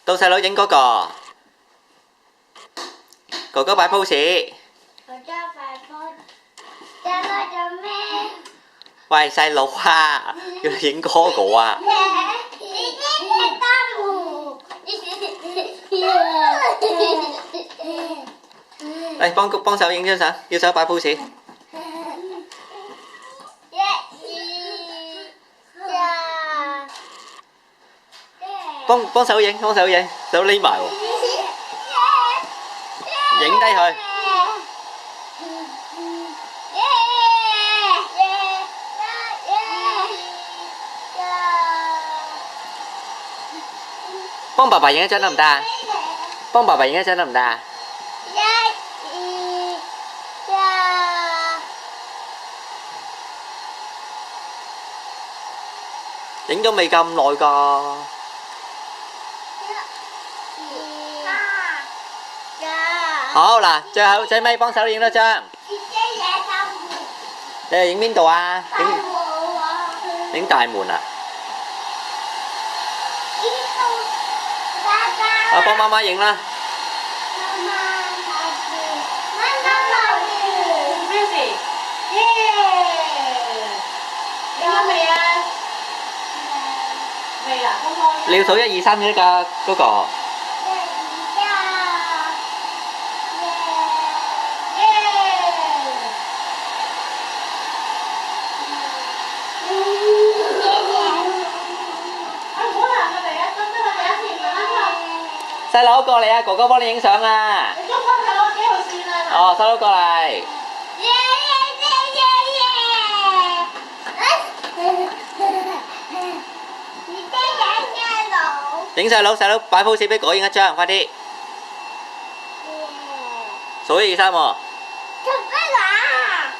到細佬影嗰個，哥哥擺 pose。喂，細佬啊，要你影嗰個啊！嚟幫手影張相，要手擺 pose。幫手影，手匿埋喎，影低佢。幫爸爸影一張得唔得啊？幫爸爸影一張得唔得啊？影咗未咁耐㗎。好嗱，最尾幫手影多張。你係影邊度啊？影大門啊！啊，幫媽媽影啦。咩事？耶！影咗未啊？未啊，你要數1、2、3嘅㗎嗰個。細佬過嚟啊，哥哥幫你影相啊！你幫細佬幾號線啊？哦，細佬過嚟。影細佬擺 pose 俾我影一張，快啲！數1、2、3喎。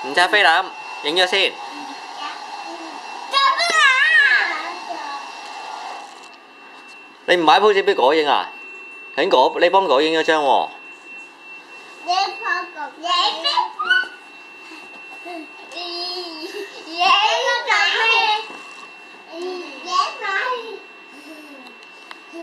唔揸菲林，影咗先。你唔擺 pose 俾我影啊？你幫我影咗張喎。你幫我影。